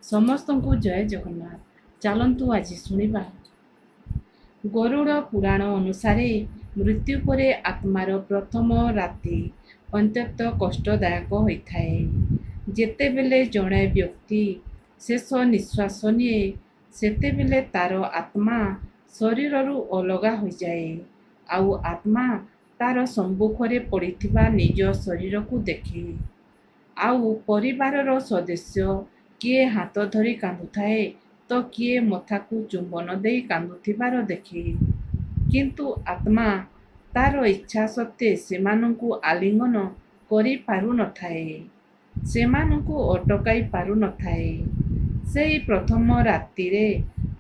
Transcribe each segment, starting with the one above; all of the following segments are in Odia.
ସମସ୍ତଙ୍କୁ ଜୟ ଜଗନ୍ନାଥ। ଚାଲନ୍ତୁ ଆଜି ଶୁଣିବା ଗରୁଡ଼ ପୁରାଣ ଅନୁସାରେ ମୃତ୍ୟୁ ପରେ ଆତ୍ମାର ପ୍ରଥମ ରାତି ଅତ୍ୟନ୍ତ କଷ୍ଟଦାୟକ ହୋଇଥାଏ। ଯେତେବେଳେ ଜଣେ ବ୍ୟକ୍ତି ଶେଷ ନିଶ୍ୱାସ ନିଏ ସେତେବେଳେ ତାର ଆତ୍ମା ଶରୀରରୁ ଅଲଗା ହୋଇଯାଏ ଆଉ ଆତ୍ମା ତାର ସମ୍ମୁଖରେ ପଡ଼ିଥିବା ନିଜ ଶରୀରକୁ ଦେଖେ। ଆଉ ପରିବାରର ସଦସ୍ୟ କିଏ ହାତ ଧରି କାନ୍ଦୁଥାଏ ତ କିଏ ମଥାକୁ ଚୁମ୍ବନ ଦେଇ କାନ୍ଦୁଥିବାର ଦେଖେ। କିନ୍ତୁ ଆତ୍ମା ତାର ଇଚ୍ଛା ସତ୍ତ୍ୱେ ସେମାନଙ୍କୁ ଆଲିଙ୍ଗନ କରିପାରୁନଥାଏ, ସେମାନଙ୍କୁ ଅଟକାଇ ପାରୁନଥାଏ। ସେହି ପ୍ରଥମ ରାତିରେ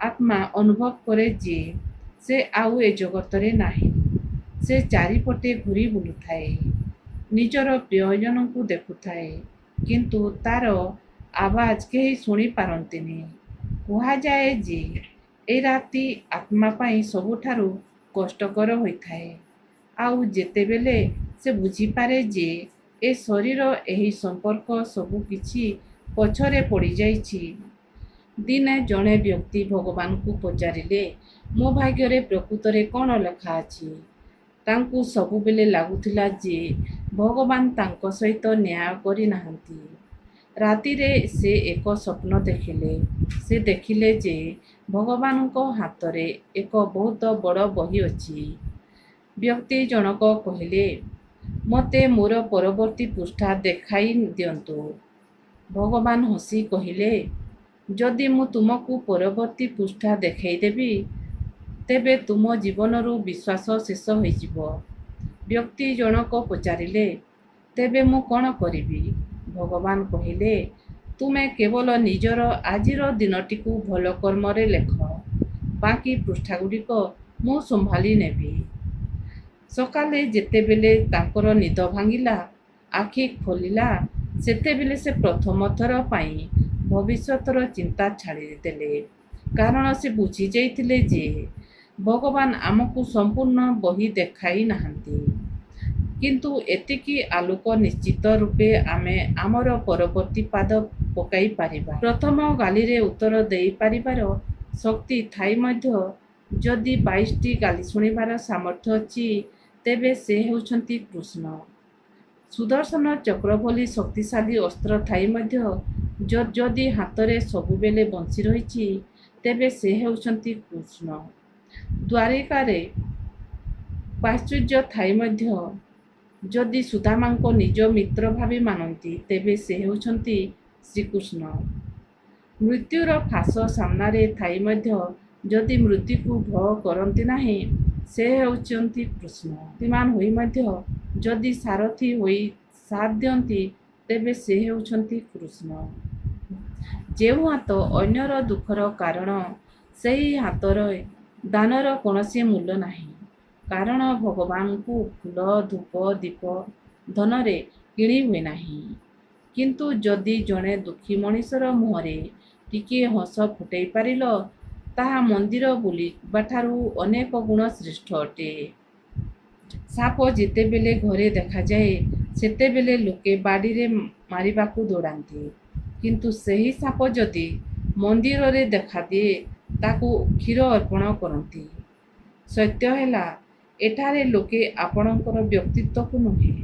ଆତ୍ମା ଅନୁଭବ କରେ ଯେ ସେ ଆଉ ଏ ଜଗତରେ ନାହିଁ। ସେ ଚାରିପଟେ ଘୁରି ବୁଲୁଥାଏ, ନିଜର ପ୍ରିୟଜନଙ୍କୁ ଦେଖୁଥାଏ, କିନ୍ତୁ ତାର ଆବାଜ କେହି ଶୁଣିପାରନ୍ତିନି। କୁହାଯାଏ ଯେ ଏ ରାତି ଆତ୍ମା ପାଇଁ ସବୁଠାରୁ କଷ୍ଟକର ହୋଇଥାଏ। ଆଉ ଯେତେବେଳେ ସେ ବୁଝିପାରେ ଯେ ଏ ଶରୀର ଏହି ସମ୍ପର୍କ ସବୁ କିଛି ପଛରେ ପଡ଼ିଯାଇଛି। ଦିନେ ଜଣେ ବ୍ୟକ୍ତି ଭଗବାନଙ୍କୁ ପଚାରିଲେ, ମୋ ଭାଗ୍ୟରେ ପ୍ରକୃତରେ କ'ଣ ଲେଖା ଅଛି? ତାଙ୍କୁ ସବୁବେଳେ ଲାଗୁଥିଲା ଯେ ଭଗବାନ ତାଙ୍କ ସହିତ ନ୍ୟାୟ କରିନାହାନ୍ତି। ରାତିରେ ସେ ଏକ ସ୍ୱପ୍ନ ଦେଖିଲେ। ସେ ଦେଖିଲେ ଯେ ଭଗବାନଙ୍କ ହାତରେ ଏକ ବହୁତ ବଡ଼ ବହି ଅଛି। ବ୍ୟକ୍ତି ଜଣକ କହିଲେ, ମୋତେ ମୋର ପରବର୍ତ୍ତୀ ପୃଷ୍ଠା ଦେଖାଇ ଦିଅନ୍ତୁ। ଭଗବାନ ହସି କହିଲେ, ଯଦି ମୁଁ ତୁମକୁ ପରବର୍ତ୍ତୀ ପୃଷ୍ଠା ଦେଖାଇଦେବି ତେବେ ତୁମ ଜୀବନରୁ ବିଶ୍ୱାସ ଶେଷ ହୋଇଯିବ। ବ୍ୟକ୍ତି ଜଣକ ପଚାରିଲେ, ତେବେ ମୁଁ କ'ଣ କରିବି? ଭଗବାନ କହିଲେ, ତୁମେ କେବଳ ନିଜର ଆଜିର ଦିନଟିକୁ ଭଲ କର୍ମରେ ଲେଖ। ବାକି ପୃଷ୍ଠାଗୁଡ଼ିକ ମୁଁ ସମ୍ଭାଳି ନେବି। ସକାଳେ ଯେତେବେଳେ ତାଙ୍କର ନିଦ ଭାଙ୍ଗିଲା, ଆଖି ଖୋଲିଲା ସେତେବେଳେ ସେ ପ୍ରଥମ ଥର ପାଇଁ ଭବିଷ୍ୟତର ଚିନ୍ତା ଛାଡ଼ିଦେଲେ। କାରଣ ସେ ବୁଝିଯାଇଥିଲେ ଯେ ଭଗବାନ ଆମକୁ ସମ୍ପୂର୍ଣ୍ଣ ବହି ଦେଖାଇ ନାହାନ୍ତି, କିନ୍ତୁ ଏତିକି ଆଲୋକ ନିଶ୍ଚିତ ରୂପେ ଆମେ ଆମର ପରବର୍ତ୍ତୀ ପାଦ ପକାଇ ପାରିବା। ପ୍ରଥମ ଗାଳିରେ ଉତ୍ତର ଦେଇପାରିବାର ଶକ୍ତି ଥାଇ ମଧ୍ୟ ଯଦି 22ଟି ଗାଳି ଶୁଣିବାର ସାମର୍ଥ୍ୟ ଅଛି ତେବେ ସେ ହେଉଛନ୍ତି କୃଷ୍ଣ। ସୁଦର୍ଶନ ଚକ୍ର ଭଳି ଶକ୍ତିଶାଳୀ ଅସ୍ତ୍ର ଥାଇ ମଧ୍ୟ ଯଦି ହାତରେ ସବୁବେଳେ ବଂଶୀ ରହିଛି ତେବେ ସେ ହେଉଛନ୍ତି କୃଷ୍ଣ। ଦ୍ୱାରିକାରେ ପ୍ରାଚୁର୍ଯ୍ୟ ଥାଇ ମଧ୍ୟ ଯଦି ସୁଦାମାଙ୍କୁ ନିଜ ମିତ୍ର ଭାବି ମାନନ୍ତି ତେବେ ସେ ହେଉଛନ୍ତି ଶ୍ରୀକୃଷ୍ଣ। ମୃତ୍ୟୁର ଫାଶ ସାମ୍ନାରେ ଥାଇ ମଧ୍ୟ ଯଦି ମୃତ୍ୟୁକୁ ଭୟ କରନ୍ତି ନାହିଁ ସେ ହେଉଛନ୍ତି କୃଷ୍ଣ। ଶକ୍ତିମାନ ହୋଇ ମଧ୍ୟ ଯଦି ସାରଥୀ ହୋଇ ସାଥ ଦିଅନ୍ତି ତେବେ ସେ ହେଉଛନ୍ତି କୃଷ୍ଣ। ଯେଉଁ ହାତ ଅନ୍ୟର ଦୁଃଖର କାରଣ ସେହି ହାତର ଦାନର କୌଣସି ମୂଲ୍ୟ ନାହିଁ। କାରଣ ଭଗବାନଙ୍କୁ ଫୁଲ, ଧୂପ, ଦୀପ, ଧନରେ କିଣି ହୁଏ ନାହିଁ। କିନ୍ତୁ ଯଦି ଜଣେ ଦୁଃଖୀ ମଣିଷର ମୁହଁରେ ଟିକିଏ ହସ ଫୁଟାଇ ପାରିଲ ତାହା ମନ୍ଦିର ବୁଲିବାଠାରୁ ଅନେକ ଗୁଣ ଶ୍ରେଷ୍ଠ ଅଟେ। ସାପ ଯେତେବେଳେ ଘରେ ଦେଖାଯାଏ ସେତେବେଳେ ଲୋକେ ବାଡ଼ିରେ ମାରିବାକୁ ଦୌଡ଼ାନ୍ତି, କିନ୍ତୁ ସେହି ସାପ ଯଦି ମନ୍ଦିରରେ ଦେଖାଦିଏ ତାକୁ କ୍ଷୀର ଅର୍ପଣ କରନ୍ତି। ସତ୍ୟ ହେଲା, ଏଠାରେ ଲୋକେ ଆପଣଙ୍କର ବ୍ୟକ୍ତିତ୍ୱକୁ ନୁହେଁ,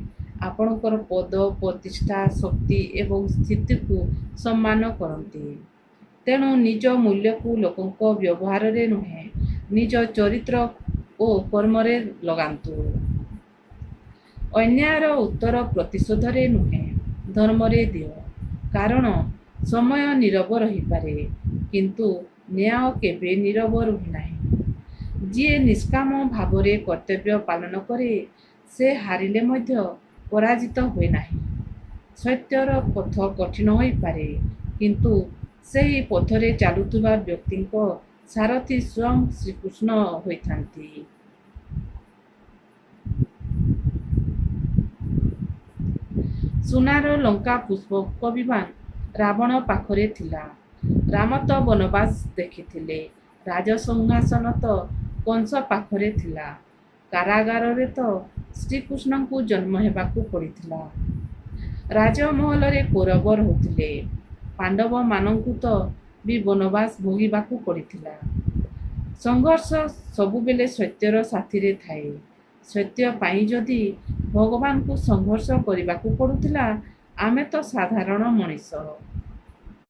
ଆପଣଙ୍କର ପଦ, ପ୍ରତିଷ୍ଠା, ଶକ୍ତି ଏବଂ ସ୍ଥିତିକୁ ସମ୍ମାନ କରନ୍ତି। ତେଣୁ ନିଜ ମୂଲ୍ୟକୁ ଲୋକଙ୍କ ବ୍ୟବହାରରେ ନୁହେଁ, ନିଜ ଚରିତ୍ର ଓ କର୍ମରେ ଲଗାନ୍ତୁ। ଅନ୍ୟାୟର ଉତ୍ତର ପ୍ରତିଶୋଧରେ ନୁହେଁ, ଧର୍ମରେ ଦିଅ। କାରଣ ସମୟ ନୀରବ ରହିପାରେ, କିନ୍ତୁ ନ୍ୟାୟ କେବେ ନୀରବ ରୁହେ ନାହିଁ। ଯିଏ ନିଷ୍କାମ ଭାବରେ କର୍ତ୍ତବ୍ୟ ପାଳନ କରେ ସେ ହାରିଲେ ମଧ୍ୟ ପରାଜିତ ହୁଏ ନାହିଁ। ସତ୍ୟର ପଥ କଠିନ ହୋଇପାରେ, କିନ୍ତୁ ସେହି ପଥରେ ଚାଲୁଥିବା ବ୍ୟକ୍ତିଙ୍କ ସାରଥୀ ସ୍ୱୟଂ ଶ୍ରୀକୃଷ୍ଣ ହୋଇଥାନ୍ତି। ସୁନାର ଲଙ୍କା ପୁଷ୍ପକ ବିମାନ ରାବଣ ପାଖରେ ଥିଲା। ରାମ ତ ବନବାସ ଦେଖିଥିଲେ। ରାଜସିଂହାସନ ତ କଂସ ପାଖରେ ଥିଲା। କାରାଗାରରେ ତ ଶ୍ରୀକୃଷ୍ଣଙ୍କୁ ଜନ୍ମ ହେବାକୁ ପଡ଼ିଥିଲା। ରାଜମହଲରେ କୌରବ ରହୁଥିଲେ। ପାଣ୍ଡବମାନଙ୍କୁ ତ ବି ବନବାସ ଭୋଗିବାକୁ ପଡ଼ିଥିଲା। ସଂଘର୍ଷ ସବୁବେଳେ ସତ୍ୟର ସାଥିରେ ଥାଏ। ସତ୍ୟ ପାଇଁ ଯଦି ଭଗବାନଙ୍କୁ ସଂଘର୍ଷ କରିବାକୁ ପଡ଼ୁଥିଲା, ଆମେ ତ ସାଧାରଣ ମଣିଷ।